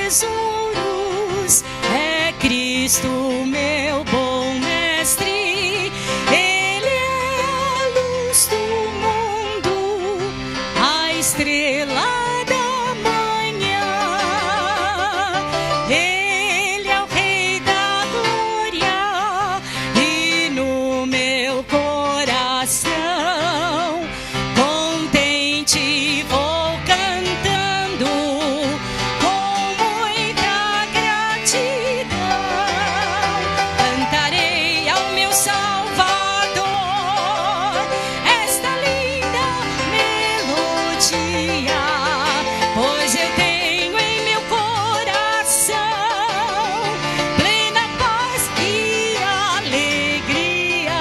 tesouros. É Cristo, meu bom mestre. Ele é a luz do mundo, a estrela da manhã. Ele é o Rei da glória e no meu coração contente vou cantando com muita gratidão. Cantarei ao meu Salvador esta linda melodia, pois eu tenho em meu coração plena paz e alegria.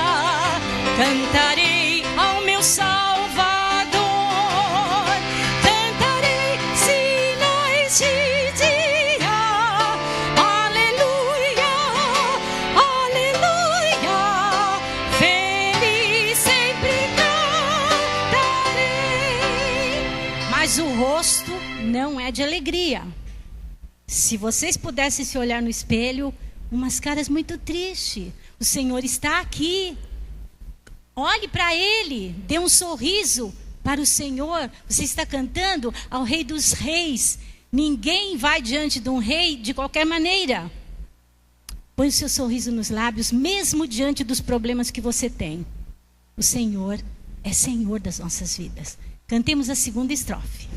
Cantarei ao meu Salvador, cantarei se noite e dia. Aleluia, aleluia, feliz sempre cantarei. Mas o rosto não é de alegria. Se vocês pudessem se olhar no espelho, umas caras muito tristes. O Senhor está aqui. Olhe para Ele, dê um sorriso para o Senhor. Você está cantando ao Rei dos Reis. Ninguém vai diante de um rei de qualquer maneira. Põe o seu sorriso nos lábios, mesmo diante dos problemas que você tem. O Senhor é Senhor das nossas vidas. Cantemos a segunda estrofe.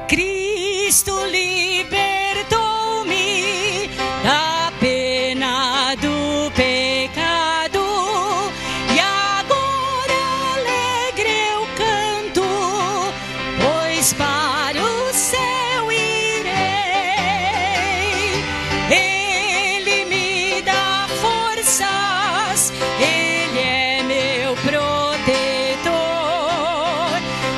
Cristo libertou-me da pena do pecado e agora alegre eu canto, pois para o céu irei. Ele me dá forças, Ele é meu protetor.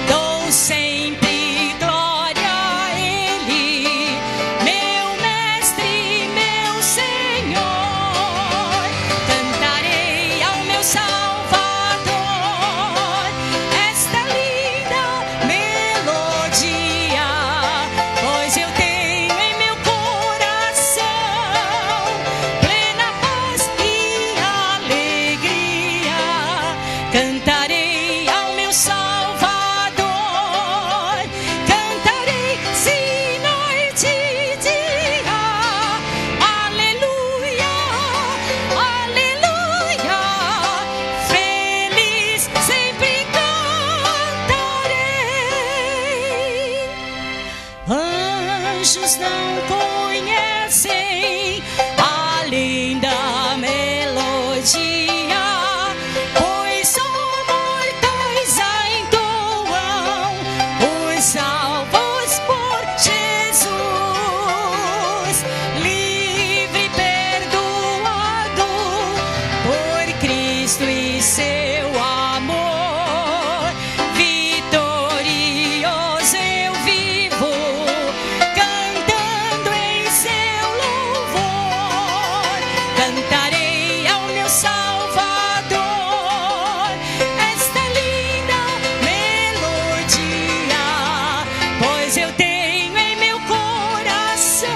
Dou sempre glória a Ele, meu mestre, meu Senhor. Cantarei ao meu Salvador esta linda melodia, pois eu tenho em meu coração plena paz e alegria. Cantarei ao meu Salvador, cantarei se noite e dia. Aleluia, aleluia, feliz sempre cantarei. Anjos não conhecem a linda melodia, pois só mortais a entoam, os salvos por Jesus. Livre, perdoado por Cristo e seu amor, vitorioso eu vivo, cantando em seu louvor. Cantarei ao meu Salvador esta linda melodia, pois eu tenho em meu coração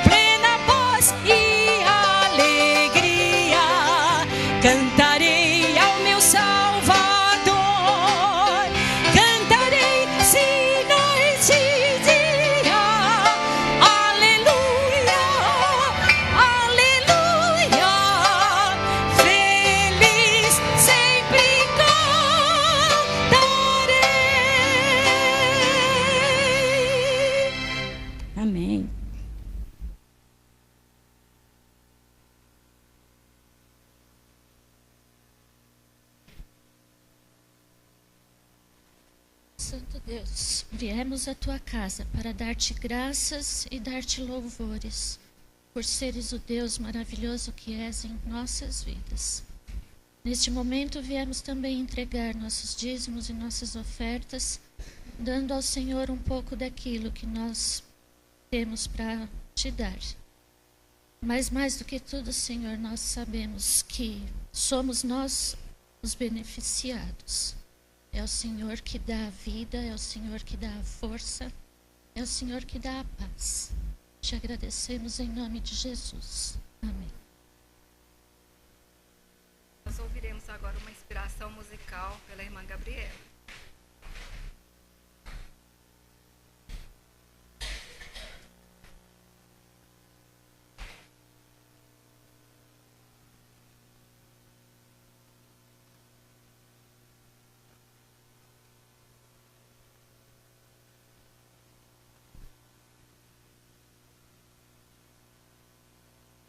plena paz e alegria. Cantarei ao meu Salvador, cantarei se noite e dia. Aleluia, aleluia, feliz sempre cantarei. Amém. Santo Deus, viemos à tua casa para dar-te graças e dar-te louvores, por seres o Deus maravilhoso que és em nossas vidas. Neste momento viemos também entregar nossos dízimos e nossas ofertas, dando ao Senhor um pouco daquilo que nós temos para te dar. Mas mais do que tudo, Senhor, nós sabemos que somos nós os beneficiados. É o Senhor que dá a vida, é o Senhor que dá a força, é o Senhor que dá a paz. Te agradecemos em nome de Jesus. Amém. Nós ouviremos agora uma inspiração musical pela irmã Gabriela.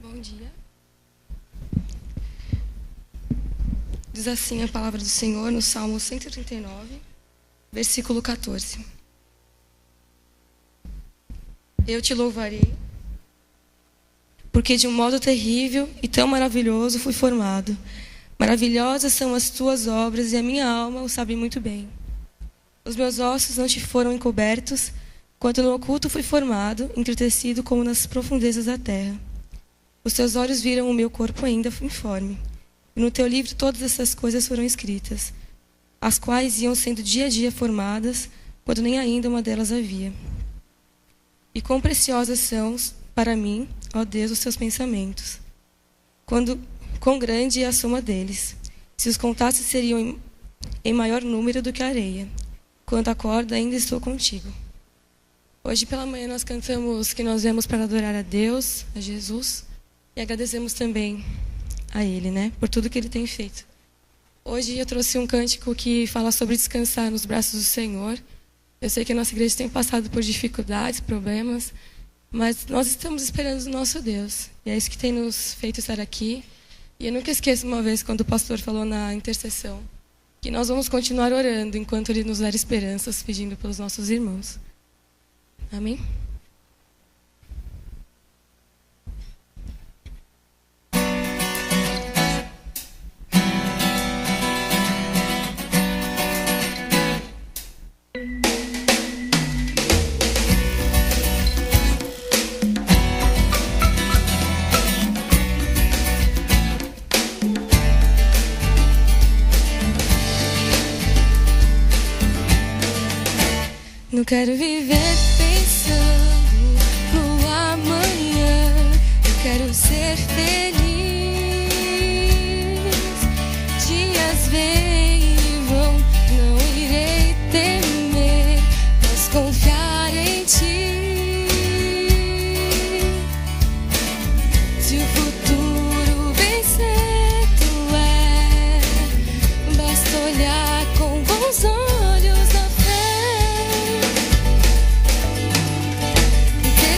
Bom dia. Diz assim a palavra do Senhor no Salmo 139, versículo 14. Eu te louvarei, porque de um modo terrível e tão maravilhoso fui formado. Maravilhosas são as tuas obras e a minha alma o sabe muito bem. Os meus ossos não te foram encobertos, quando no oculto fui formado, entretecido como nas profundezas da terra. Os teus olhos viram o meu corpo ainda informe. E no teu livro todas essas coisas foram escritas, as quais iam sendo dia a dia formadas, quando nem ainda uma delas havia. E quão preciosas são para mim, ó Deus, os teus pensamentos. Quão grande é a soma deles. Se os contasse, seriam em maior número do que a areia. Quanto à corda, ainda estou contigo. Hoje pela manhã nós cantamos que nós viemos para adorar a Deus, a Jesus, e agradecemos também a Ele, por tudo que Ele tem feito. Hoje eu trouxe um cântico que fala sobre descansar nos braços do Senhor. Eu sei que a nossa igreja tem passado por dificuldades, problemas, mas nós estamos esperando o nosso Deus. E é isso que tem nos feito estar aqui. E eu nunca esqueço uma vez quando o pastor falou na intercessão que nós vamos continuar orando enquanto Ele nos der esperanças, pedindo pelos nossos irmãos. Amém? Não quero viver pensando no amanhã. Eu quero ser feliz. Dias vêm e vão, não irei temer, mas confiar em ti. Se o futuro bem cedo basta olhar com bons olhos na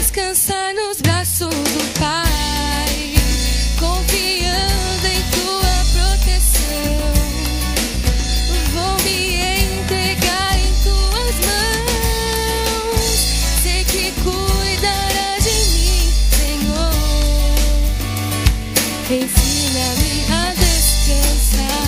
descansar nos braços do Pai, confiando em tua proteção. Vou me entregar em tuas mãos. Sei que cuidarás de mim, Senhor. Ensina-me a descansar.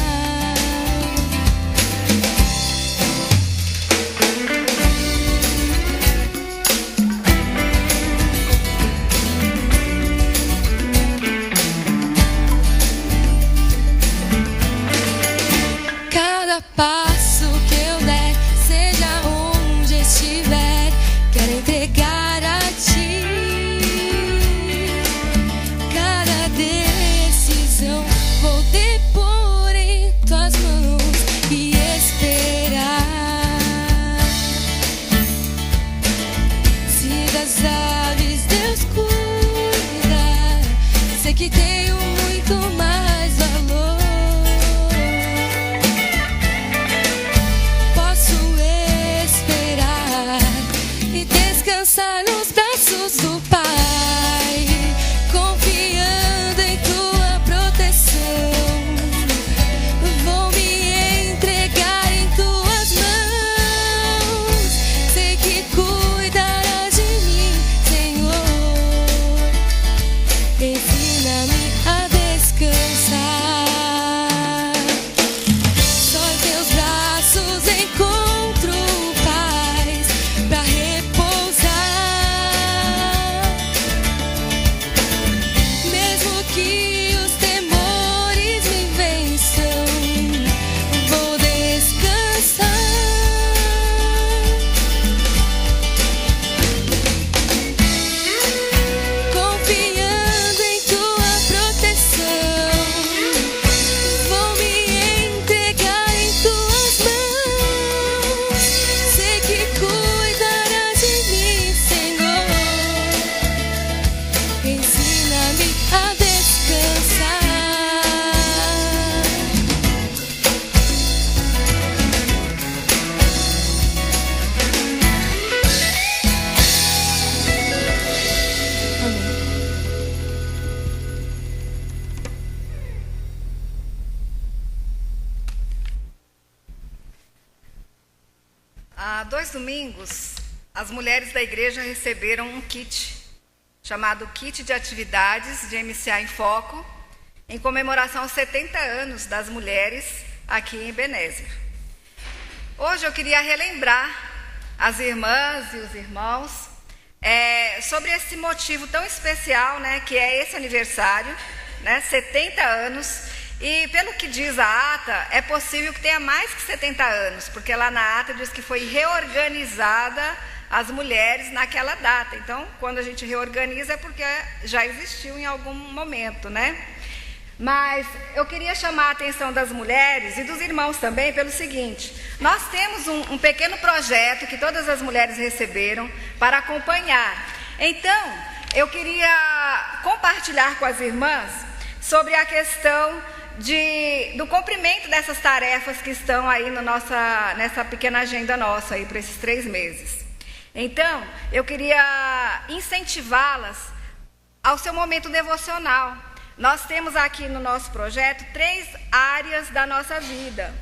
Passo que eu der, seja onde estiver, quero entregar a ti. Cada decisão vou depor em tuas mãos e esperar. Se das aves Deus cuida, sei que tenho muito mais valor. Descansar nos braços do Pai, confiando em tua proteção. Vou me entregar em tuas mãos. Sei que cuidarás de mim, Senhor. Ensina-me a descansar. Só em teus braços encontro paz pra repousar. Há 2 domingos, as mulheres da igreja receberam um kit, chamado Kit de Atividades de MCA em Foco, em comemoração aos 70 anos das mulheres aqui em Ebenezer. Hoje eu queria relembrar as irmãs e os irmãos sobre esse motivo tão especial, né, que é esse aniversário, né, 70 anos. E pelo que diz a ata, é possível que tenha mais que 70 anos, porque lá na ata diz que foi reorganizada as mulheres naquela data. Então, quando a gente reorganiza é porque já existiu em algum momento, né? Mas eu queria chamar a atenção das mulheres e dos irmãos também pelo seguinte: nós temos um pequeno projeto que todas as mulheres receberam para acompanhar. Então, eu queria compartilhar com as irmãs sobre a questão do cumprimento dessas tarefas que estão aí nessa pequena agenda nossa aí para esses 3 meses. Então, eu queria incentivá-las ao seu momento devocional. Nós temos aqui no nosso projeto 3 áreas da nossa vida.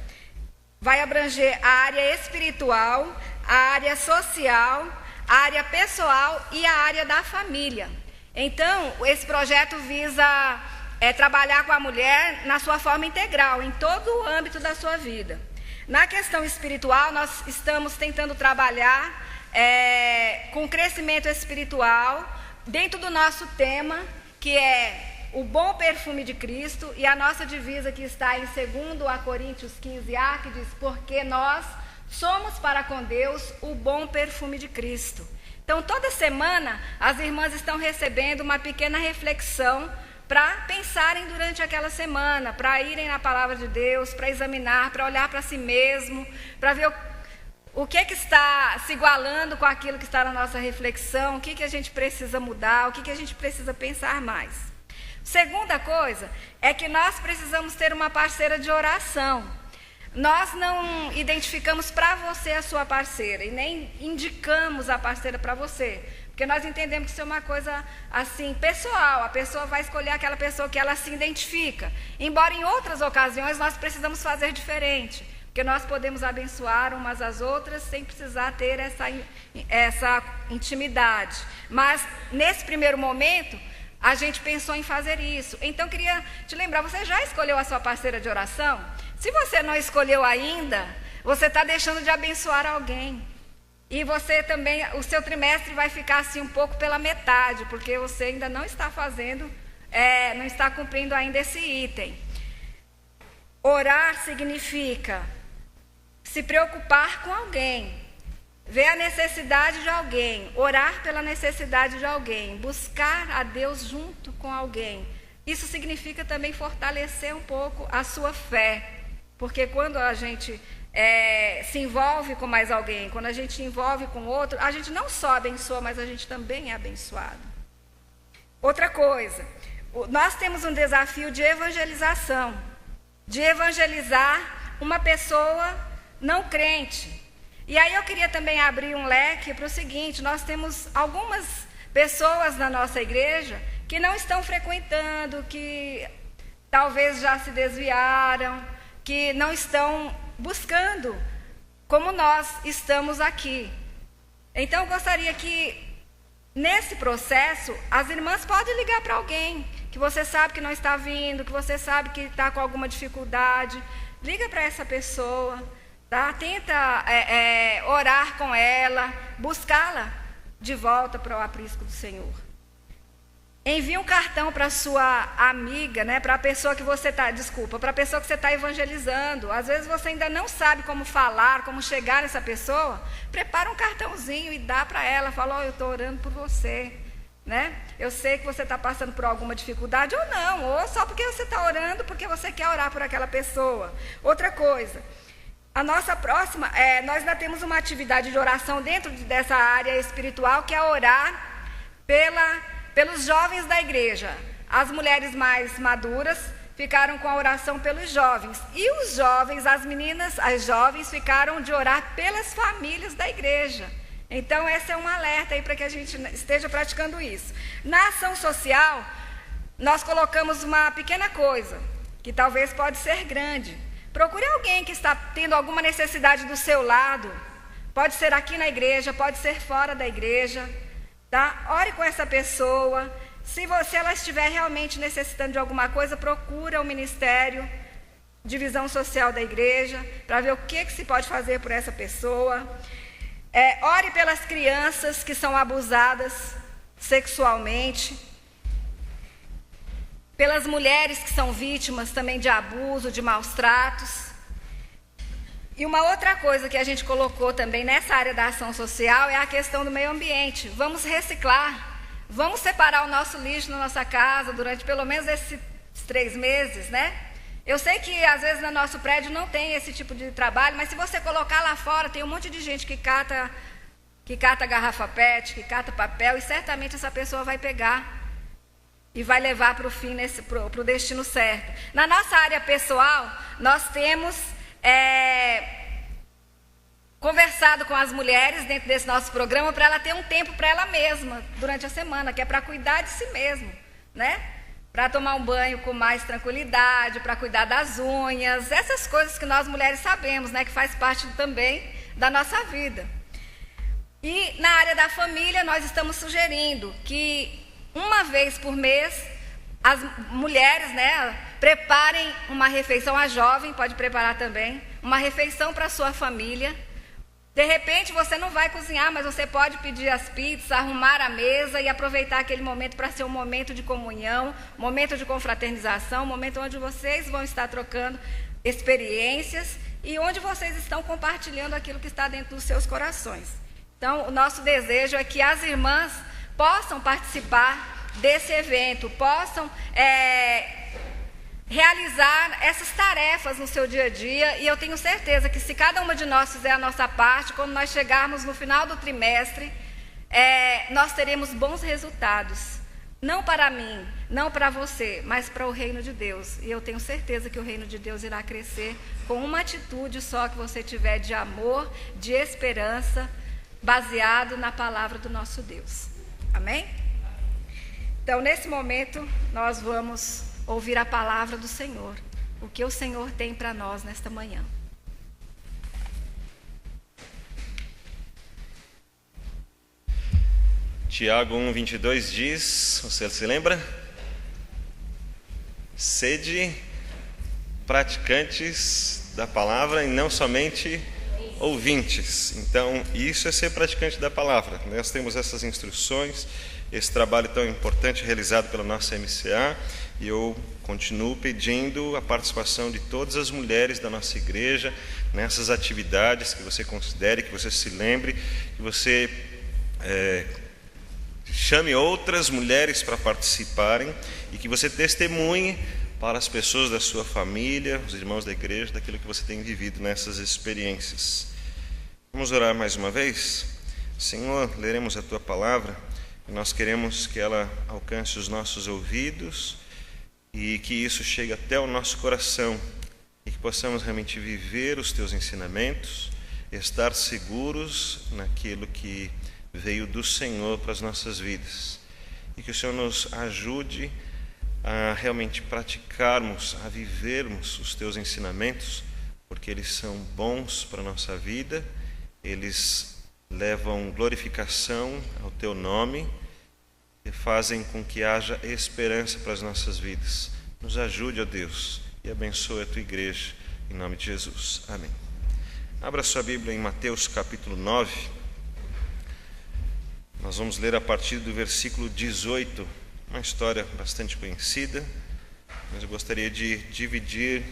Vai abranger a área espiritual, a área social, a área pessoal e a área da família. Então, esse projeto visa trabalhar com a mulher na sua forma integral, em todo o âmbito da sua vida. Na questão espiritual, nós estamos tentando trabalhar com crescimento espiritual, dentro do nosso tema, que é o bom perfume de Cristo, e a nossa divisa que está em 2 Coríntios 15a, que diz: porque nós somos para com Deus o bom perfume de Cristo. Então, toda semana, as irmãs estão recebendo uma pequena reflexão para pensarem durante aquela semana, para irem na palavra de Deus, para examinar, para olhar para si mesmo, para ver o que está se igualando com aquilo que está na nossa reflexão, o que a gente precisa mudar, o que a gente precisa pensar mais. Segunda coisa é que nós precisamos ter uma parceira de oração. Nós não identificamos para você a sua parceira e nem indicamos a parceira para você, porque nós entendemos que isso é uma coisa assim pessoal. A pessoa vai escolher aquela pessoa que ela se identifica. Embora em outras ocasiões nós precisamos fazer diferente, porque nós podemos abençoar umas às outras sem precisar ter essa intimidade. Mas nesse primeiro momento a gente pensou em fazer isso. Então queria te lembrar, você já escolheu a sua parceira de oração? Se você não escolheu ainda, você está deixando de abençoar alguém. E você também, o seu trimestre vai ficar assim um pouco pela metade, porque você ainda não está fazendo, não está cumprindo ainda esse item. Orar significa se preocupar com alguém, ver a necessidade de alguém, orar pela necessidade de alguém, buscar a Deus junto com alguém. Isso significa também fortalecer um pouco a sua fé, porque quando a gente se envolve com mais alguém, quando a gente se envolve com outro, a gente não só abençoa, mas a gente também é abençoado. Outra coisa, nós temos um desafio de evangelização, de evangelizar uma pessoa não crente. E aí eu queria também abrir um leque para o seguinte: nós temos algumas pessoas na nossa igreja que não estão frequentando, que talvez já se desviaram, que não estão buscando como nós estamos aqui. Então eu gostaria que nesse processo as irmãs podem ligar para alguém que você sabe que não está vindo, que você sabe que está com alguma dificuldade. Liga para essa pessoa, tá? Tenta orar com ela, buscá-la de volta para o aprisco do Senhor. Envie um cartão para sua amiga, né, para a pessoa que você está, para a pessoa que você está evangelizando. Às vezes você ainda não sabe como falar, como chegar nessa pessoa. Prepara um cartãozinho e dá para ela. Fala: eu estou orando por você, né? Eu sei que você está passando por alguma dificuldade ou não, ou só porque você está orando, porque você quer orar por aquela pessoa. Outra coisa, a nossa próxima, nós ainda temos uma atividade de oração dentro dessa área espiritual, que é orar pelos jovens da igreja. As mulheres mais maduras ficaram com a oração pelos jovens. E os jovens, as meninas, as jovens, ficaram de orar pelas famílias da igreja. Então, esse é um alerta aí para que a gente esteja praticando isso. Na ação social, nós colocamos uma pequena coisa, que talvez pode ser grande. Procure alguém que está tendo alguma necessidade do seu lado. Pode ser aqui na igreja, pode ser fora da igreja, tá? Ore com essa pessoa. Se ela estiver realmente necessitando de alguma coisa, procura o Ministério de Visão Social da igreja, para ver o que se pode fazer por essa pessoa. Ore pelas crianças que são abusadas sexualmente, pelas mulheres que são vítimas também de abuso, de maus tratos. E uma outra coisa que a gente colocou também nessa área da ação social é a questão do meio ambiente. Vamos reciclar, vamos separar o nosso lixo na nossa casa durante pelo menos esses 3 meses, né? Eu sei que às vezes no nosso prédio não tem esse tipo de trabalho, mas se você colocar lá fora, tem um monte de gente que cata garrafa PET, que cata papel, e certamente essa pessoa vai pegar e vai levar para o fim, para o destino certo. Na nossa área pessoal, nós temos conversado com as mulheres dentro desse nosso programa para ela ter um tempo para ela mesma durante a semana, que é para cuidar de si mesmo, né? Para tomar um banho com mais tranquilidade, para cuidar das unhas, essas coisas que nós mulheres sabemos, né? Que faz parte também da nossa vida. E na área da família, nós estamos sugerindo que uma vez por mês, as mulheres, né, preparem uma refeição, a jovem pode preparar também, uma refeição para a sua família. De repente, você não vai cozinhar, mas você pode pedir as pizzas, arrumar a mesa e aproveitar aquele momento para ser um momento de comunhão, um momento de confraternização, um momento onde vocês vão estar trocando experiências e onde vocês estão compartilhando aquilo que está dentro dos seus corações. Então, o nosso desejo é que as irmãs possam participar desse evento, possam realizar essas tarefas no seu dia a dia, e eu tenho certeza que se cada uma de nós fizer a nossa parte, quando nós chegarmos no final do trimestre, nós teremos bons resultados, não para mim, não para você, mas para o reino de Deus. E eu tenho certeza que o reino de Deus irá crescer com uma atitude só que você tiver de amor, de esperança, baseado na palavra do nosso Deus. Amém? Então, nesse momento, nós vamos ouvir a palavra do Senhor, o que o Senhor tem para nós nesta manhã. Tiago 1:22 diz, você se lembra? Sede praticantes da palavra e não somente ouvintes. Então, isso é ser praticante da palavra. Nós temos essas instruções, esse trabalho tão importante realizado pela nossa MCA, e eu continuo pedindo a participação de todas as mulheres da nossa igreja nessas atividades, que você considere, que você se lembre, que você chame outras mulheres para participarem e que você testemunhe para as pessoas da sua família, os irmãos da igreja, daquilo que você tem vivido nessas experiências. Vamos orar mais uma vez? Senhor, leremos a Tua palavra e nós queremos que ela alcance os nossos ouvidos e que isso chegue até o nosso coração e que possamos realmente viver os Teus ensinamentos, estar seguros naquilo que veio do Senhor para as nossas vidas, e que o Senhor nos ajude a realmente praticarmos, a vivermos os Teus ensinamentos, porque eles são bons para a nossa vida, eles levam glorificação ao Teu nome e fazem com que haja esperança para as nossas vidas. Nos ajude, ó Deus, e abençoe a Tua igreja, em nome de Jesus. Amém. Abra sua Bíblia em Mateus capítulo 9. Nós vamos ler a partir do versículo 18, uma história bastante conhecida, mas eu gostaria de dividir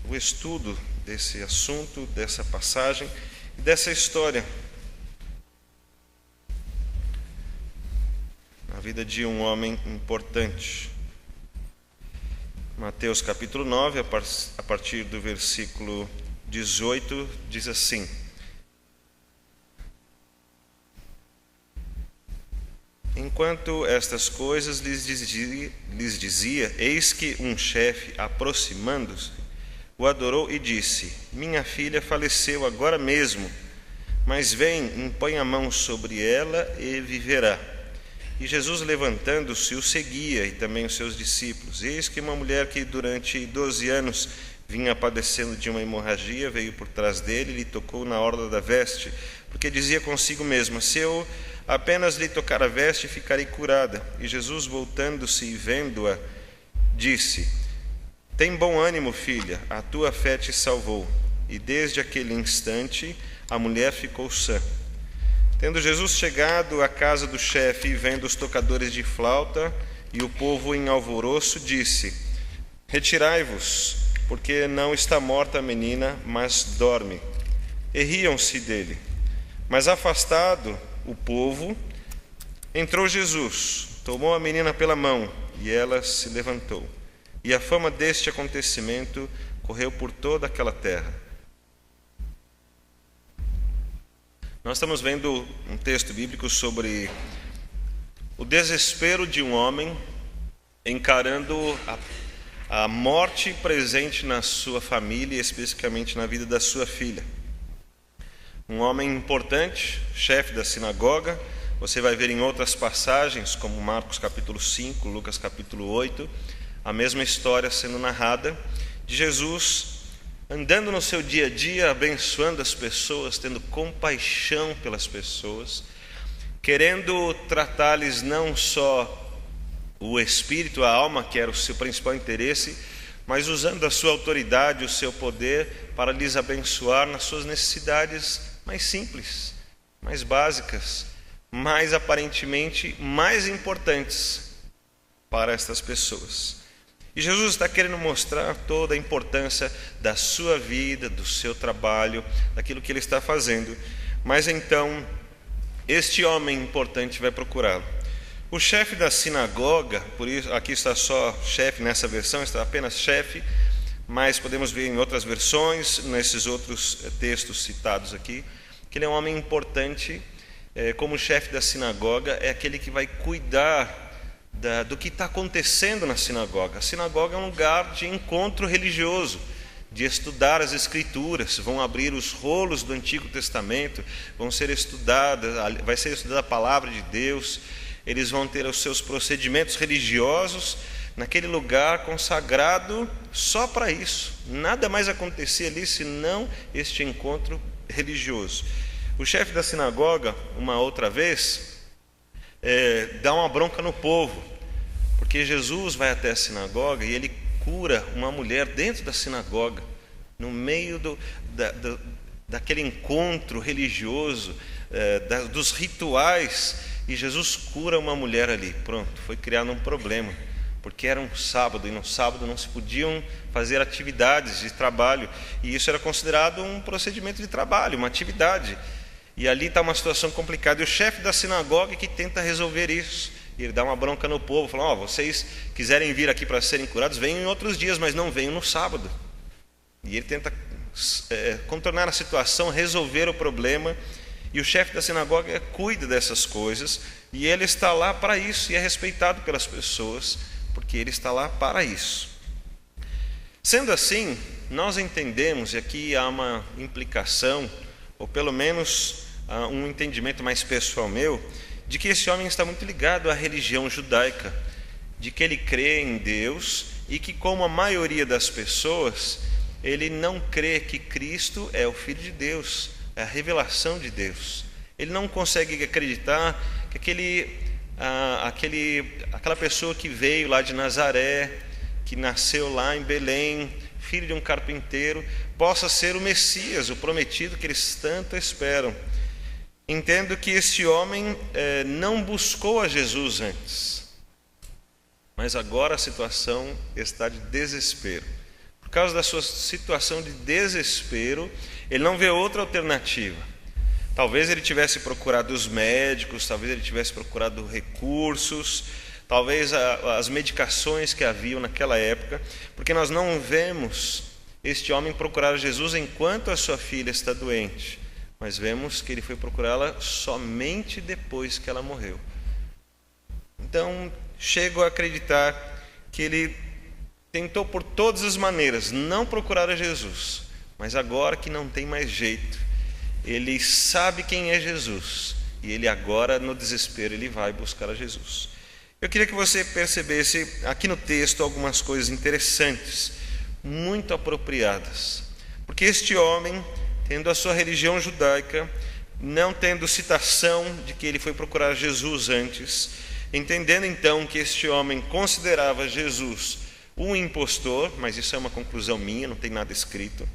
o estudo desse assunto, dessa passagem e dessa história na vida de um homem importante. Mateus capítulo 9, a partir do versículo 18, diz assim: Enquanto estas coisas lhes dizia, eis que um chefe, aproximando-se, o adorou e disse: Minha filha faleceu agora mesmo, mas vem, impõe a mão sobre ela e viverá. E Jesus, levantando-se, o seguia, e também os seus discípulos. Eis que uma mulher que durante 12 anos vinha padecendo de uma hemorragia, veio por trás dele e lhe tocou na orla da veste, porque dizia consigo mesma: se eu apenas lhe tocar a veste, ficarei curada. E Jesus, voltando-se e vendo-a, disse: tem bom ânimo, filha, a tua fé te salvou. E desde aquele instante a mulher ficou sã. Tendo Jesus chegado à casa do chefe e vendo os tocadores de flauta e o povo em alvoroço, disse: retirai-vos, porque não está morta a menina, mas dorme. E riam-se dele. Mas afastado o povo, entrou Jesus, tomou a menina pela mão, e ela se levantou. E a fama deste acontecimento correu por toda aquela terra. Nós estamos vendo um texto bíblico sobre o desespero de um homem encarando a morte presente na sua família, especificamente na vida da sua filha. Um homem importante, chefe da sinagoga. Você vai ver em outras passagens, como Marcos capítulo 5, Lucas capítulo 8, a mesma história sendo narrada de Jesus andando no seu dia a dia, abençoando as pessoas, tendo compaixão pelas pessoas, querendo tratar-lhes não só o espírito, a alma, que era o seu principal interesse, mas usando a sua autoridade, o seu poder, para lhes abençoar nas suas necessidades mais simples, mais básicas, mais aparentemente mais importantes para estas pessoas. E Jesus está querendo mostrar toda a importância da sua vida, do seu trabalho, daquilo que ele está fazendo. Mas então, este homem importante vai procurá-lo. O chefe da sinagoga, por isso aqui está só chefe nessa versão, está apenas chefe, mas podemos ver em outras versões, nesses outros textos citados aqui, que ele é um homem importante, como chefe da sinagoga, é aquele que vai cuidar do que está acontecendo na sinagoga. A sinagoga é um lugar de encontro religioso, de estudar as Escrituras. Vão abrir os rolos do Antigo Testamento, vai ser estudada a palavra de Deus. Eles vão ter os seus procedimentos religiosos naquele lugar consagrado só para isso. Nada mais acontecia ali senão este encontro religioso. O chefe da sinagoga, uma outra vez, dá uma bronca no povo, porque Jesus vai até a sinagoga e ele cura uma mulher dentro da sinagoga, no meio daquele encontro religioso, dos rituais, e Jesus cura uma mulher ali. Pronto, foi criado um problema, porque era um sábado, e no sábado não se podiam fazer atividades de trabalho, e isso era considerado um procedimento de trabalho, uma atividade. E ali está uma situação complicada, e o chefe da sinagoga que tenta resolver isso, e ele dá uma bronca no povo, fala: vocês quiserem vir aqui para serem curados, venham em outros dias, mas não venham no sábado. E ele tenta contornar a situação, resolver o problema, e o chefe da sinagoga cuida dessas coisas, e ele está lá para isso, e é respeitado pelas pessoas, porque ele está lá para isso. Sendo assim, nós entendemos, e aqui há uma implicação, ou pelo menos um entendimento mais pessoal meu, de que esse homem está muito ligado à religião judaica, de que ele crê em Deus e que, como a maioria das pessoas, ele não crê que Cristo é o Filho de Deus, é a revelação de Deus. Ele não consegue acreditar que aquela pessoa que veio lá de Nazaré, que nasceu lá em Belém, filho de um carpinteiro, possa ser o Messias, o prometido que eles tanto esperam. Entendo que esse homem não buscou a Jesus antes, mas agora a situação está de desespero. Por causa da sua situação de desespero, ele não vê outra alternativa. Talvez ele tivesse procurado os médicos, talvez ele tivesse procurado recursos, talvez as medicações que haviam naquela época, porque nós não vemos este homem procurar Jesus enquanto a sua filha está doente, mas vemos que ele foi procurá-la somente depois que ela morreu. Então, chego a acreditar que ele tentou por todas as maneiras não procurar a Jesus, mas agora que não tem mais jeito, ele sabe quem é Jesus, e ele agora, no desespero, ele vai buscar a Jesus. Eu queria que você percebesse aqui no texto algumas coisas interessantes. muito apropriadas. Porque este homem, tendo a sua religião judaica, não tendo citação de que ele foi procurar Jesus antes, entendendo então que este homem considerava Jesus um impostor, mas isso é uma conclusão minha, não tem nada escrito.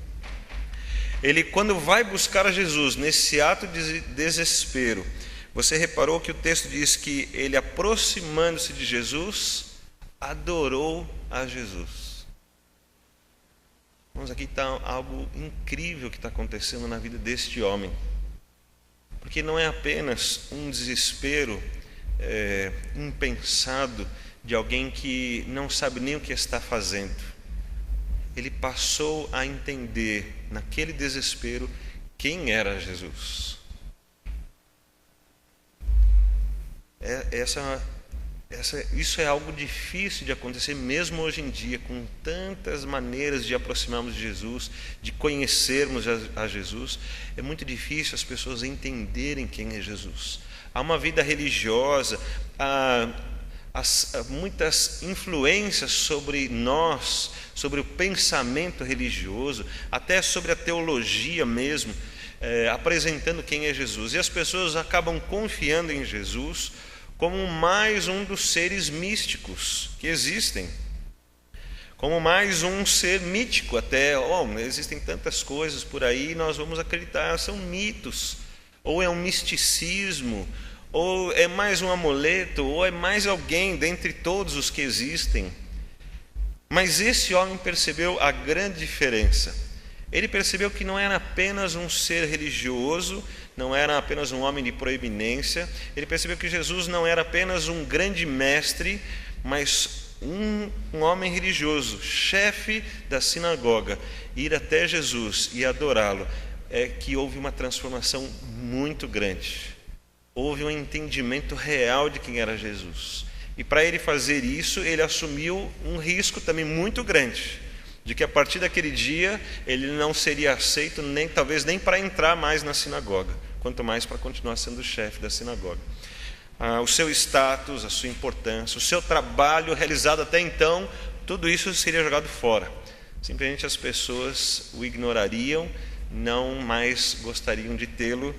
Ele, quando vai buscar a Jesus nesse ato de desespero, você reparou que o texto diz que ele, aproximando-se de Jesus, adorou a Jesus. Vamos, aqui está algo incrível que está acontecendo na vida deste homem. Porque não é apenas um desespero impensado de alguém que não sabe nem o que está fazendo. Ele passou a entender, naquele desespero, quem era Jesus. Isso é algo difícil de acontecer mesmo hoje em dia, com tantas maneiras de aproximarmos de Jesus, de conhecermos a Jesus. É muito difícil as pessoas entenderem quem é Jesus. Há uma vida religiosa, há muitas influências sobre nós, sobre o pensamento religioso, até sobre a teologia mesmo, apresentando quem é Jesus. E as pessoas acabam confiando em Jesus como mais um dos seres místicos que existem, como mais um ser mítico até. Existem tantas coisas por aí, nós vamos acreditar, são mitos, ou é um misticismo, ou é mais um amuleto, ou é mais alguém dentre todos os que existem. Mas esse homem percebeu a grande diferença. Ele percebeu que não era apenas um ser religioso, não era apenas um homem de proeminência. Ele percebeu que Jesus não era apenas um grande mestre, mas um homem religioso, chefe da sinagoga. Ir até Jesus e adorá-lo, é que houve uma transformação muito grande. Houve um entendimento real de quem era Jesus. E para ele fazer isso, ele assumiu um risco também muito grande, de que a partir daquele dia ele não seria aceito, talvez nem para entrar mais na sinagoga, quanto mais para continuar sendo chefe da sinagoga. O seu status, a sua importância, o seu trabalho realizado até então, tudo isso seria jogado fora. Simplesmente as pessoas o ignorariam, não mais gostariam de tê-lo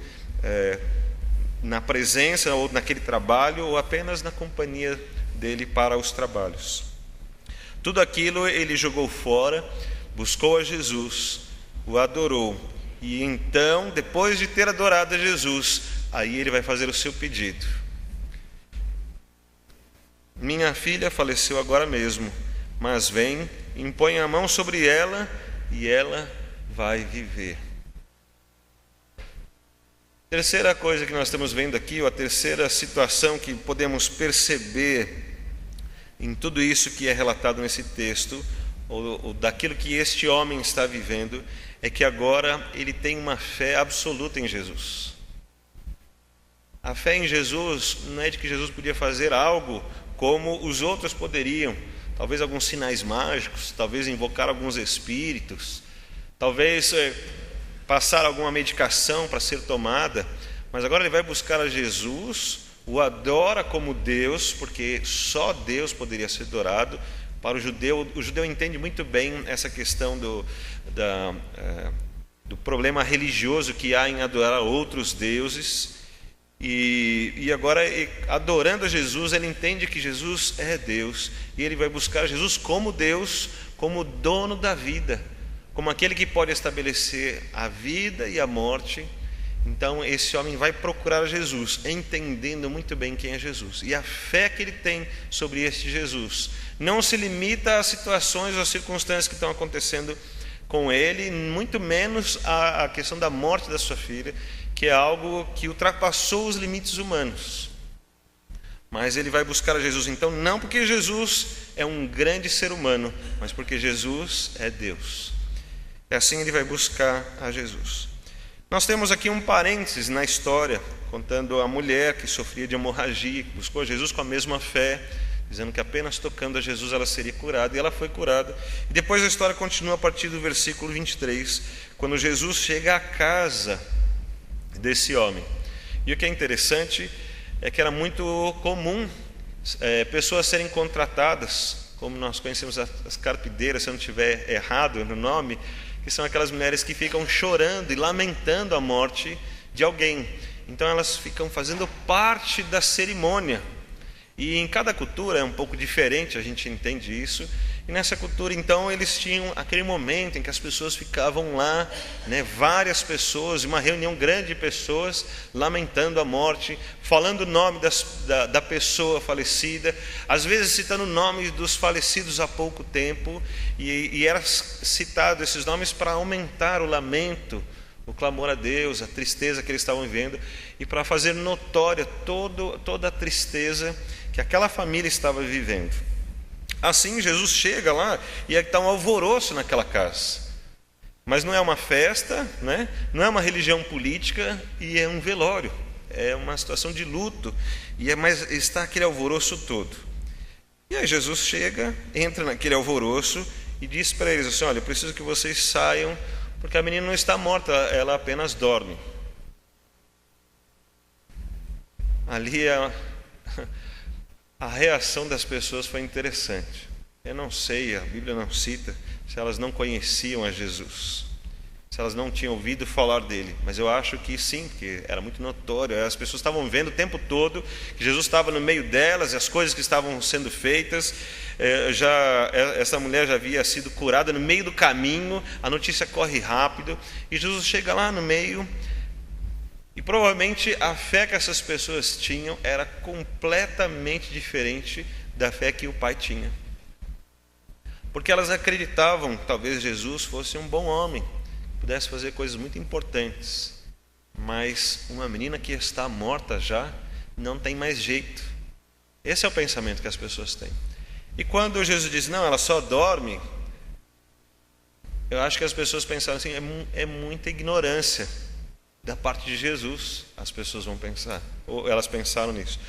na presença ou naquele trabalho, ou apenas na companhia dele para os trabalhos. Tudo aquilo ele jogou fora, buscou a Jesus, o adorou, e então, depois de ter adorado a Jesus, aí ele vai fazer o seu pedido. Minha filha faleceu agora mesmo, mas vem, impõe a mão sobre ela e ela vai viver. Terceira coisa que nós estamos vendo aqui, ou a terceira situação que podemos perceber em tudo isso que é relatado nesse texto, ou daquilo que este homem está vivendo, é que agora ele tem uma fé absoluta em Jesus. A fé em Jesus não é de que Jesus podia fazer algo como os outros poderiam, talvez alguns sinais mágicos, talvez invocar alguns espíritos, talvez passar alguma medicação para ser tomada, mas agora ele vai buscar a Jesus, o adora como Deus, porque só Deus poderia ser adorado. Para o judeu entende muito bem essa questão do problema religioso que há em adorar outros deuses, e agora, adorando a Jesus, ele entende que Jesus é Deus, e ele vai buscar Jesus como Deus, como dono da vida, como aquele que pode estabelecer a vida e a morte. Então esse homem vai procurar Jesus, entendendo muito bem quem é Jesus, e a fé que ele tem sobre este Jesus não se limita às situações ou às circunstâncias que estão acontecendo com ele, muito menos a questão da morte da sua filha, que é algo que ultrapassou os limites humanos. Mas ele vai buscar a Jesus, então, não porque Jesus é um grande ser humano, mas porque Jesus é Deus. E assim ele vai buscar a Jesus. Nós temos aqui um parênteses na história, contando a mulher que sofria de hemorragia, que buscou Jesus com a mesma fé, dizendo que apenas tocando a Jesus ela seria curada, e ela foi curada. E depois a história continua a partir do versículo 23, quando Jesus chega à casa desse homem. E o que é interessante é que era muito comum pessoas serem contratadas como nós conhecemos as carpideiras, se eu não estiver errado no nome, que são aquelas mulheres que ficam chorando e lamentando a morte de alguém. Então elas ficam fazendo parte da cerimônia. E em cada cultura é um pouco diferente, a gente entende isso. E nessa cultura, então, eles tinham aquele momento em que as pessoas ficavam lá, né, várias pessoas, uma reunião grande de pessoas, lamentando a morte, falando o nome da pessoa falecida, às vezes citando o nome dos falecidos há pouco tempo, e era citado esses nomes para aumentar o lamento, o clamor a Deus, a tristeza que eles estavam vivendo, e para fazer notória toda a tristeza que aquela família estava vivendo. Assim, Jesus chega lá e está um alvoroço naquela casa. Mas não é uma festa, né? Não é uma religião política, e é um velório. É uma situação de luto, mas está aquele alvoroço todo. E aí Jesus chega, entra naquele alvoroço e diz para eles assim: olha, eu preciso que vocês saiam, porque a menina não está morta, ela apenas dorme. Ali a reação das pessoas foi interessante. Eu não sei, a Bíblia não cita se elas não conheciam a Jesus, se elas não tinham ouvido falar dele, mas eu acho que sim, porque era muito notório. As pessoas estavam vendo o tempo todo que Jesus estava no meio delas, e as coisas que estavam sendo feitas. Essa mulher já havia sido curada no meio do caminho, a notícia corre rápido, e Jesus chega lá no meio. E provavelmente a fé que essas pessoas tinham era completamente diferente da fé que o pai tinha. Porque elas acreditavam que talvez Jesus fosse um bom homem, pudesse fazer coisas muito importantes. Mas uma menina que está morta já não tem mais jeito. Esse é o pensamento que as pessoas têm. E quando Jesus diz, não, ela só dorme, eu acho que as pessoas pensaram assim, é muita ignorância da parte de Jesus, as pessoas vão pensar, ou elas pensaram nisso,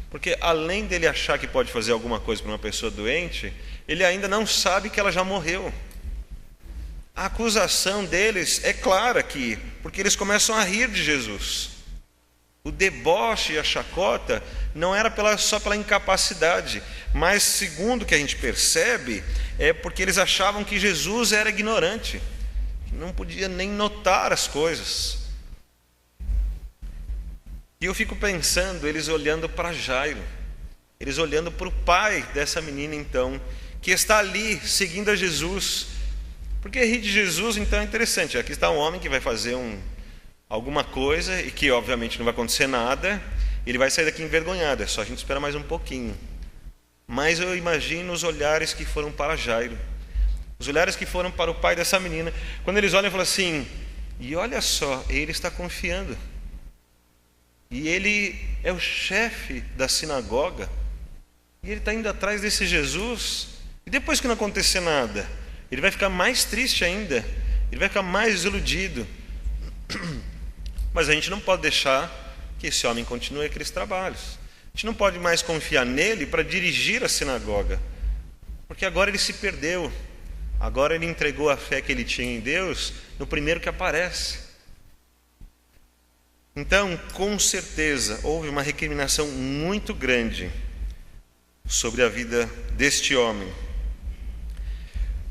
porque além dele achar que pode fazer alguma coisa para uma pessoa doente, ele ainda não sabe que ela já morreu. A acusação deles é clara aqui, porque eles começam a rir de Jesus. O deboche e a chacota não era só pela incapacidade, mas segundo o que a gente percebe, é porque eles achavam que Jesus era ignorante, que não podia nem notar as coisas. E eu fico pensando, eles olhando para Jairo, eles olhando para o pai dessa menina, então, que está ali seguindo a Jesus. Porque rir de Jesus, então, é interessante. Aqui está um homem que vai fazer alguma coisa e que obviamente não vai acontecer nada, ele vai sair daqui envergonhado, é só a gente esperar mais um pouquinho. Mas eu imagino os olhares que foram para Jairo, os olhares que foram para o pai dessa menina, quando eles olham e falam assim, e olha só, ele está confiando. E ele é o chefe da sinagoga, e ele está indo atrás desse Jesus, e depois que não acontecer nada, ele vai ficar mais triste ainda, ele vai ficar mais desiludido. Mas a gente não pode deixar que esse homem continue aqueles trabalhos. A gente não pode mais confiar nele para dirigir a sinagoga, porque agora ele se perdeu, agora ele entregou a fé que ele tinha em Deus no primeiro que aparece. Então, com certeza, houve uma recriminação muito grande sobre a vida deste homem.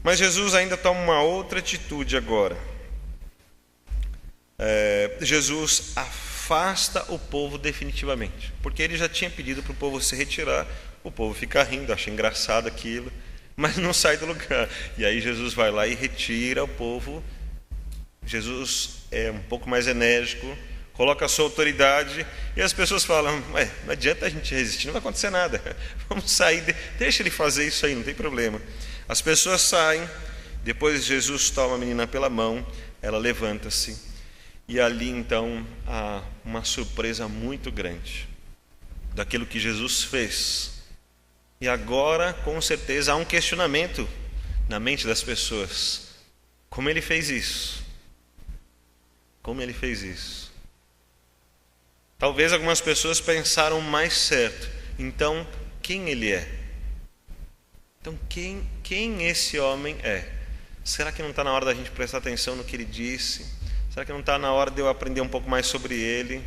Mas Jesus ainda toma uma outra atitude agora. Jesus afasta o povo definitivamente, porque ele já tinha pedido para o povo se retirar, o povo fica rindo, acha engraçado aquilo, mas não sai do lugar. E aí Jesus vai lá e retira o povo. Jesus é um pouco mais enérgico, coloca a sua autoridade, e as pessoas falam, não adianta a gente resistir, não vai acontecer nada, vamos sair, deixa ele fazer isso aí, não tem problema. As pessoas saem, depois Jesus toma a menina pela mão, ela levanta-se, e ali então há uma surpresa muito grande daquilo que Jesus fez. E agora, com certeza, há um questionamento na mente das pessoas, como ele fez isso? Como ele fez isso? Talvez algumas pessoas pensaram mais certo. Então, quem ele é? Então, quem esse homem é? Será que não está na hora da gente prestar atenção no que ele disse? Será que não está na hora de eu aprender um pouco mais sobre ele?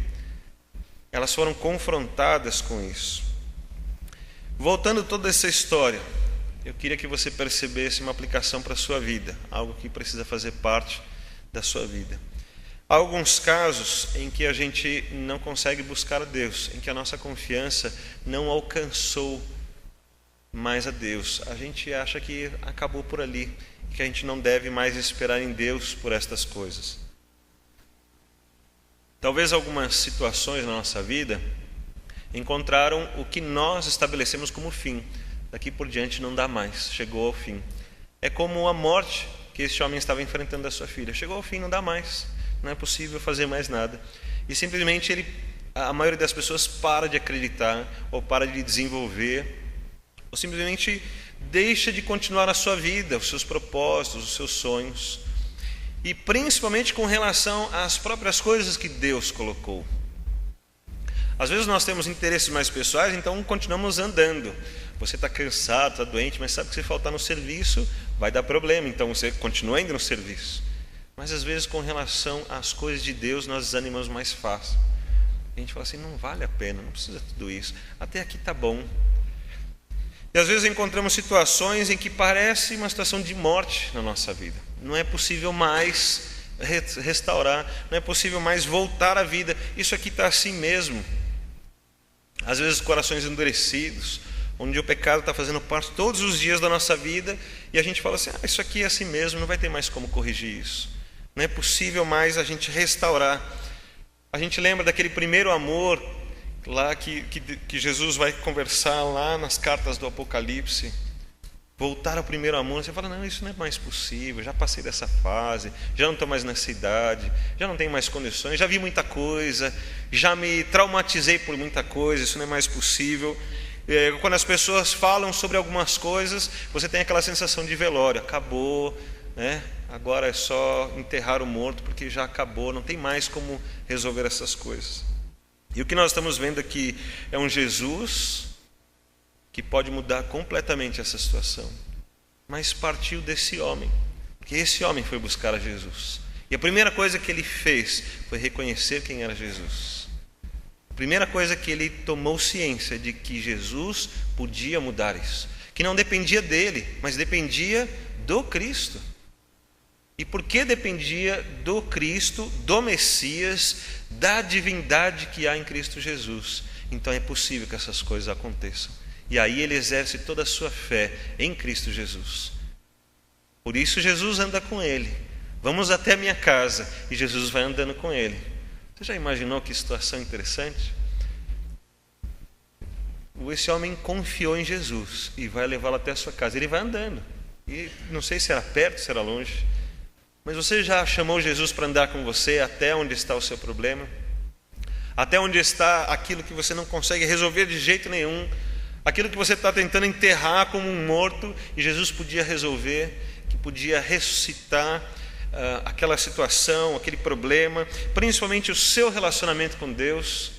Elas foram confrontadas com isso. Voltando toda essa história, eu queria que você percebesse uma aplicação para a sua vida, algo que precisa fazer parte da sua vida. Há alguns casos em que a gente não consegue buscar a Deus, em que a nossa confiança não alcançou mais a Deus. A gente acha que acabou por ali, que a gente não deve mais esperar em Deus por estas coisas. Talvez algumas situações na nossa vida encontraram o que nós estabelecemos como fim. Daqui por diante não dá mais, chegou ao fim. É como a morte que este homem estava enfrentando da sua filha. Chegou ao fim, não dá mais, não é possível fazer mais nada. E simplesmente a maioria das pessoas para de acreditar, ou para de desenvolver, ou simplesmente deixa de continuar a sua vida, os seus propósitos, os seus sonhos. E principalmente com relação às próprias coisas que Deus colocou. Às vezes nós temos interesses mais pessoais, então continuamos andando. Você está cansado, está doente, mas sabe que se faltar no serviço vai dar problema, então você continua indo no serviço. Mas às vezes com relação às coisas de Deus nós desanimamos mais fácil. A gente fala assim, não vale a pena, não precisa de tudo isso, até aqui está bom. E às vezes encontramos situações em que parece uma situação de morte na nossa vida. Não é possível mais restaurar, não é possível mais voltar à vida. Isso aqui está assim mesmo. Às vezes corações endurecidos, onde o pecado está fazendo parte todos os dias da nossa vida, e a gente fala assim, isso aqui é assim mesmo, não vai ter mais como corrigir isso. Não é possível mais a gente restaurar. A gente lembra daquele primeiro amor lá que Jesus vai conversar lá nas cartas do Apocalipse, voltar ao primeiro amor. Você fala, não, isso não é mais possível, já passei dessa fase, já não estou mais nessa idade, já não tenho mais condições, já vi muita coisa, já me traumatizei por muita coisa, isso não é mais possível. Quando as pessoas falam sobre algumas coisas, você tem aquela sensação de velório, acabou, né? Agora é só enterrar o morto, porque já acabou, não tem mais como resolver essas coisas. E o que nós estamos vendo aqui é um Jesus que pode mudar completamente essa situação. Mas partiu desse homem, porque esse homem foi buscar a Jesus. E a primeira coisa que ele fez foi reconhecer quem era Jesus. A primeira coisa que ele tomou ciência de que Jesus podia mudar isso. Que não dependia dele, mas dependia do Cristo. E porque dependia do Cristo, do Messias, da divindade que há em Cristo Jesus, então é possível que essas coisas aconteçam. E aí ele exerce toda a sua fé em Cristo Jesus. Por isso Jesus anda com ele. Vamos até a minha casa, e Jesus vai andando com ele. Você já imaginou que situação interessante? Esse homem confiou em Jesus e vai levá-lo até a sua casa. Ele vai andando. E não sei se era perto, se era longe. Mas você já chamou Jesus para andar com você até onde está o seu problema? Até onde está aquilo que você não consegue resolver de jeito nenhum? Aquilo que você está tentando enterrar como um morto, e Jesus podia resolver, que podia ressuscitar aquela situação, aquele problema, principalmente o seu relacionamento com Deus,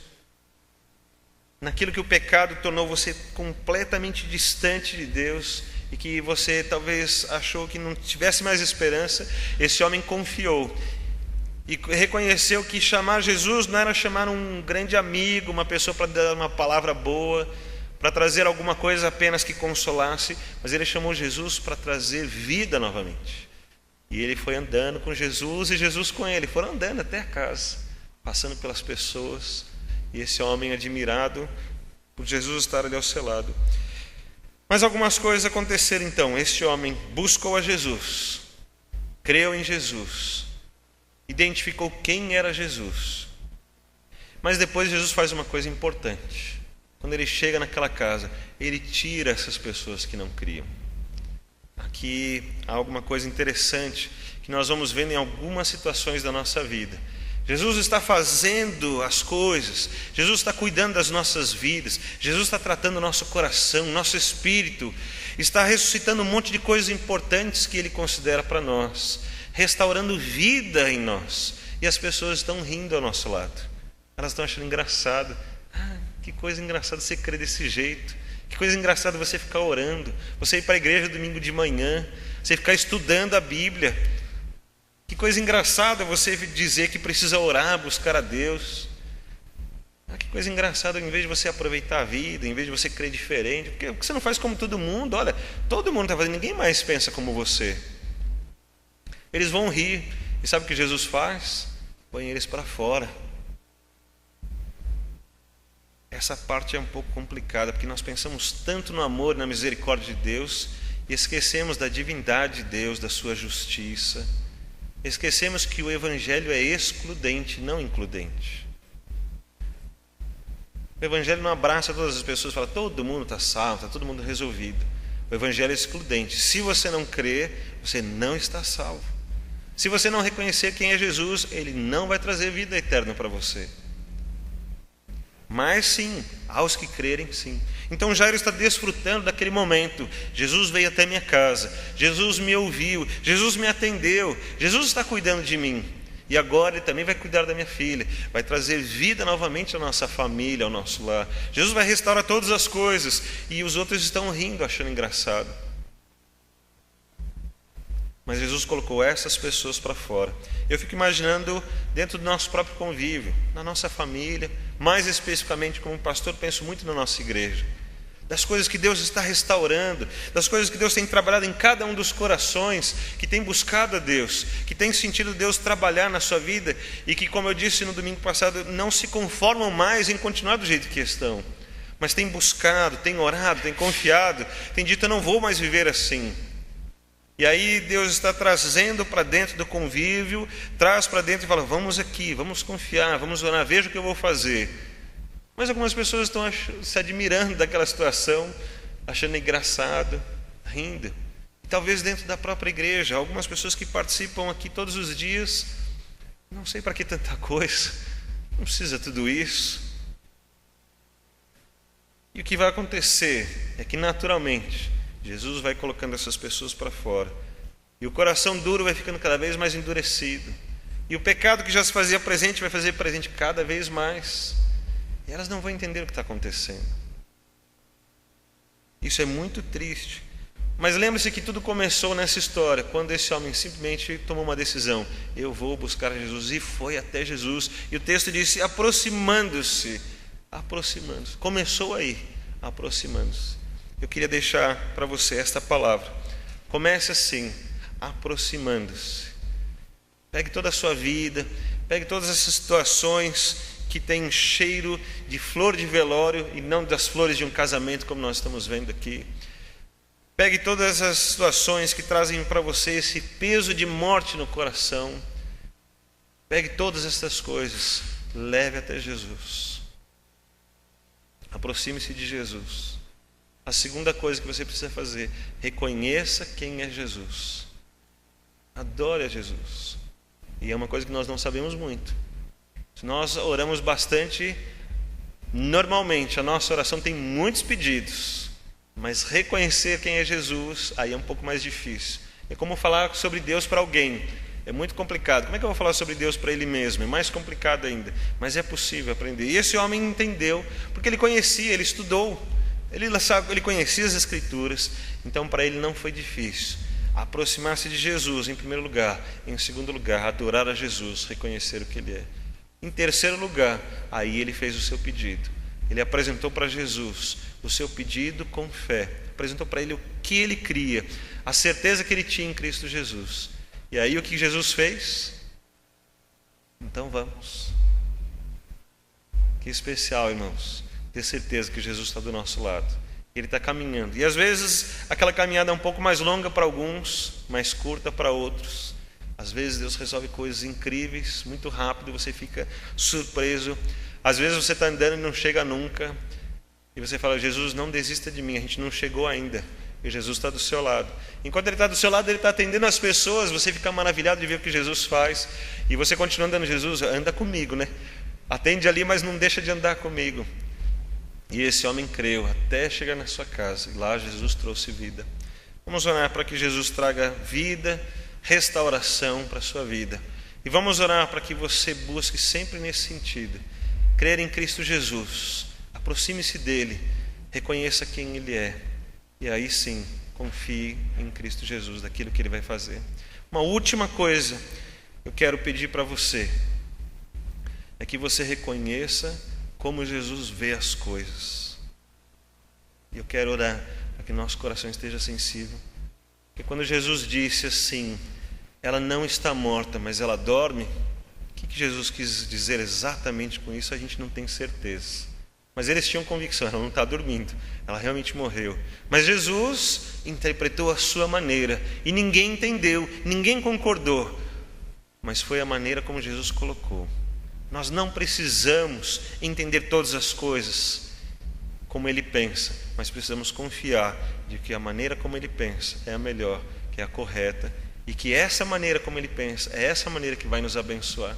naquilo que o pecado tornou você completamente distante de Deus, e que você talvez achou que não tivesse mais esperança. Esse homem confiou e reconheceu que chamar Jesus não era chamar um grande amigo, uma pessoa para dar uma palavra boa, para trazer alguma coisa apenas que consolasse, mas ele chamou Jesus para trazer vida novamente. E ele foi andando com Jesus, e Jesus com ele, foram andando até a casa, passando pelas pessoas, e esse homem admirado por Jesus estar ali ao seu lado. Mas algumas coisas aconteceram então. Este homem buscou a Jesus, creu em Jesus, identificou quem era Jesus. Mas depois Jesus faz uma coisa importante. Quando ele chega naquela casa, ele tira essas pessoas que não criam. Aqui há alguma coisa interessante que nós vamos vendo em algumas situações da nossa vida. Jesus está fazendo as coisas, Jesus está cuidando das nossas vidas, Jesus está tratando o nosso coração, nosso espírito, está ressuscitando um monte de coisas importantes que Ele considera para nós, restaurando vida em nós, e as pessoas estão rindo ao nosso lado, elas estão achando engraçado. Que coisa engraçada você crer desse jeito, que coisa engraçada você ficar orando, você ir para a igreja domingo de manhã, você ficar estudando a Bíblia. Que coisa engraçada você dizer que precisa orar, buscar a Deus. Que coisa engraçada, em vez de você aproveitar a vida, em vez de você crer diferente, porque você não faz como todo mundo? Olha, todo mundo está fazendo, ninguém mais pensa como você. Eles vão rir, e sabe o que Jesus faz? Põe eles para fora. Essa parte é um pouco complicada, porque nós pensamos tanto no amor e na misericórdia de Deus, e esquecemos da divindade de Deus, da sua justiça. Esquecemos que o Evangelho é excludente, não includente. O Evangelho não abraça todas as pessoas e fala, todo mundo está salvo, está todo mundo resolvido. O Evangelho é excludente. Se você não crer, você não está salvo. Se você não reconhecer quem é Jesus, Ele não vai trazer vida eterna para você. Mas sim, aos que crerem, sim. Então Jairo está desfrutando daquele momento. Jesus veio até minha casa, Jesus me ouviu, Jesus me atendeu, Jesus está cuidando de mim. E agora Ele também vai cuidar da minha filha, vai trazer vida novamente à nossa família, ao nosso lar. Jesus vai restaurar todas as coisas. E os outros estão rindo, achando engraçado. Mas Jesus colocou essas pessoas para fora. Eu fico imaginando dentro do nosso próprio convívio, na nossa família, mais especificamente como pastor, penso muito na nossa igreja. Das coisas que Deus está restaurando, das coisas que Deus tem trabalhado em cada um dos corações, que tem buscado a Deus, que tem sentido Deus trabalhar na sua vida e que, como eu disse no domingo passado, não se conformam mais em continuar do jeito que estão, mas tem buscado, tem orado, tem confiado, tem dito, eu não vou mais viver assim. E aí Deus está trazendo para dentro do convívio, traz para dentro e fala, vamos aqui, vamos confiar, vamos orar, veja o que eu vou fazer. Mas algumas pessoas estão se admirando daquela situação, achando engraçado, rindo. E talvez dentro da própria igreja, algumas pessoas que participam aqui todos os dias, não sei para que tanta coisa, não precisa tudo isso. E o que vai acontecer é que naturalmente Jesus vai colocando essas pessoas para fora. E o coração duro vai ficando cada vez mais endurecido. E o pecado que já se fazia presente vai fazer presente cada vez mais. E elas não vão entender o que está acontecendo. Isso é muito triste. Mas lembre-se que tudo começou nessa história, quando esse homem simplesmente tomou uma decisão. Eu vou buscar Jesus. E foi até Jesus. E o texto disse, aproximando-se. Aproximando-se. Começou aí, aproximando-se. Eu queria deixar para você esta palavra. Comece assim, aproximando-se. Pegue toda a sua vida, pegue todas essas situações que têm cheiro de flor de velório e não das flores de um casamento, como nós estamos vendo aqui. Pegue todas as situações que trazem para você esse peso de morte no coração. Pegue todas essas coisas, leve até Jesus. Aproxime-se de Jesus. A segunda coisa que você precisa fazer, reconheça quem é Jesus. Adore a Jesus. E é uma coisa que nós não sabemos muito. Nós oramos bastante, normalmente a nossa oração tem muitos pedidos, mas reconhecer quem é Jesus, aí é um pouco mais difícil. É como falar sobre Deus para alguém. É muito complicado. Como é que eu vou falar sobre Deus para ele mesmo? É mais complicado ainda. Mas é possível aprender. E esse homem entendeu, porque ele conhecia, ele estudou. Ele conhecia as Escrituras, então para ele não foi difícil aproximar-se de Jesus em primeiro lugar, em segundo lugar, adorar a Jesus, reconhecer o que Ele é. Em terceiro lugar, aí ele fez o seu pedido. Ele apresentou para Jesus o seu pedido com fé, apresentou para ele o que ele cria, a certeza que ele tinha em Cristo Jesus. E aí o que Jesus fez? Então vamos. Que especial, irmãos. Ter certeza que Jesus está do nosso lado. Ele está caminhando. E às vezes aquela caminhada é um pouco mais longa para alguns, mais curta para outros. Às vezes Deus resolve coisas incríveis, muito rápido, e você fica surpreso. Às vezes você está andando e não chega nunca. E você fala, Jesus, não desista de mim, a gente não chegou ainda. E Jesus está do seu lado. Enquanto Ele está do seu lado, Ele está atendendo as pessoas, você fica maravilhado de ver o que Jesus faz. E você continua andando, Jesus, anda comigo, né? Atende ali, mas não deixa de andar comigo. E esse homem creu até chegar na sua casa. E lá Jesus trouxe vida. Vamos orar para que Jesus traga vida, restauração para a sua vida. E vamos orar para que você busque sempre nesse sentido. Crer em Cristo Jesus. Aproxime-se dEle. Reconheça quem Ele é. E aí sim, confie em Cristo Jesus, daquilo que Ele vai fazer. Uma última coisa que eu quero pedir para você é que você reconheça como Jesus vê as coisas. E eu quero orar para que nosso coração esteja sensível. Porque quando Jesus disse assim, ela não está morta, mas ela dorme, o que Jesus quis dizer exatamente com isso, a gente não tem certeza. Mas eles tinham convicção, ela não está dormindo, ela realmente morreu. Mas Jesus interpretou a sua maneira, e ninguém entendeu, ninguém concordou. Mas foi a maneira como Jesus colocou. Nós não precisamos entender todas as coisas como Ele pensa, mas precisamos confiar de que a maneira como Ele pensa é a melhor, que é a correta, e que essa maneira como Ele pensa é essa maneira que vai nos abençoar.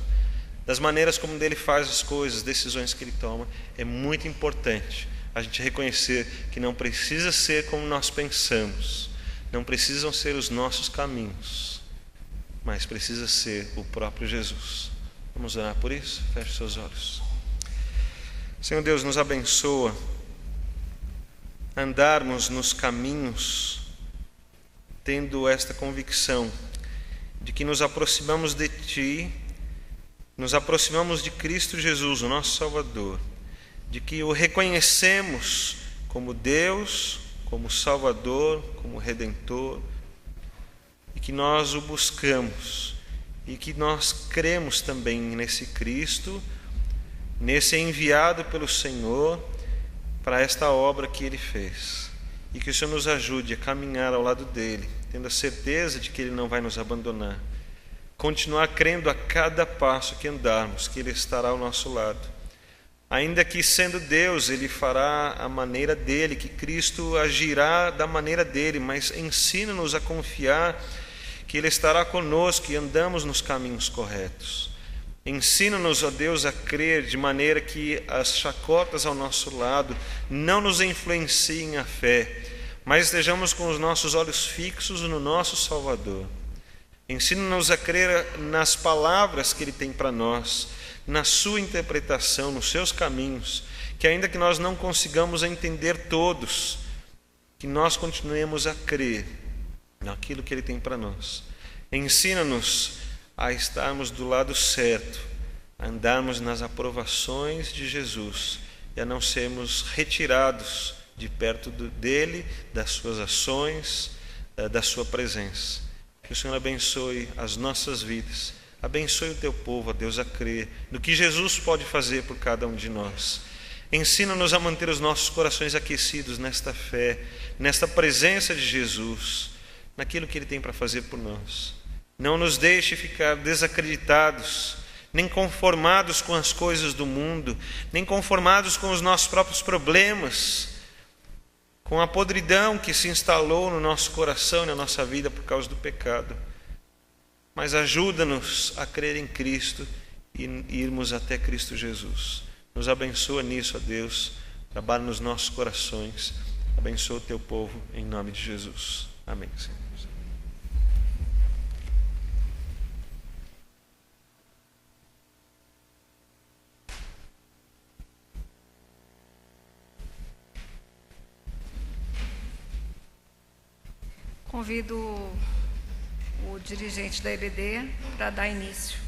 Das maneiras como Ele faz as coisas, decisões que Ele toma, é muito importante a gente reconhecer que não precisa ser como nós pensamos, não precisam ser os nossos caminhos, mas precisa ser o próprio Jesus. Vamos orar por isso? Feche seus olhos. Senhor Deus, nos abençoa andarmos nos caminhos tendo esta convicção de que nos aproximamos de Ti, nos aproximamos de Cristo Jesus, o nosso Salvador, de que o reconhecemos como Deus, como Salvador, como Redentor, e que nós o buscamos, e que nós cremos também nesse Cristo, nesse enviado pelo Senhor para esta obra que Ele fez. E que o Senhor nos ajude a caminhar ao lado dEle, tendo a certeza de que Ele não vai nos abandonar. Continuar crendo a cada passo que andarmos, que Ele estará ao nosso lado. Ainda que sendo Deus, Ele fará a maneira dEle, que Cristo agirá da maneira dEle, mas ensina-nos a confiar que Ele estará conosco e andamos nos caminhos corretos. Ensina-nos, ó Deus, a crer de maneira que as chacotas ao nosso lado não nos influenciem a fé, mas estejamos com os nossos olhos fixos no nosso Salvador. Ensina-nos a crer nas palavras que Ele tem para nós, na sua interpretação, nos seus caminhos, que ainda que nós não consigamos entender todos, que nós continuemos a crer naquilo que Ele tem para nós. Ensina-nos a estarmos do lado certo, a andarmos nas aprovações de Jesus e a não sermos retirados de perto dEle, das suas ações, da sua presença. Que o Senhor abençoe as nossas vidas, abençoe o Teu povo, ó Deus, a crer no que Jesus pode fazer por cada um de nós. Ensina-nos a manter os nossos corações aquecidos nesta fé, nesta presença de Jesus, naquilo que Ele tem para fazer por nós. Não nos deixe ficar desacreditados, nem conformados com as coisas do mundo, nem conformados com os nossos próprios problemas, com a podridão que se instalou no nosso coração e na nossa vida por causa do pecado. Mas ajuda-nos a crer em Cristo e irmos até Cristo Jesus. Nos abençoa nisso, ó Deus, trabalha nos nossos corações, abençoa o Teu povo, em nome de Jesus. Amém, Senhor. Convido o dirigente da EBD para dar início.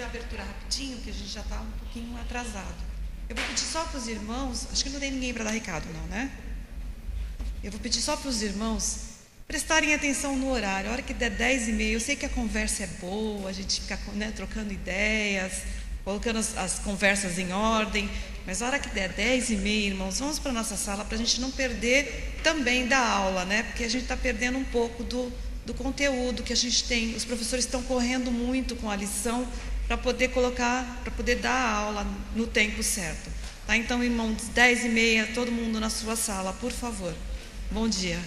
Abertura rapidinho, que a gente já está um pouquinho atrasado. Eu vou pedir só para os irmãos, acho que não tem ninguém para dar recado não, né? Eu vou pedir só para os irmãos prestarem atenção no horário. A hora que der 10h30, eu sei que a conversa é boa, a gente fica, né, trocando ideias, colocando as conversas em ordem, mas a hora que der 10h30, irmãos, vamos para a nossa sala para a gente não perder também da aula, né? Porque a gente está perdendo um pouco do conteúdo que a gente tem. Os professores estão correndo muito com a lição para poder dar a aula no tempo certo. Tá? Então, irmãos, 10h30, todo mundo na sua sala, por favor. Bom dia.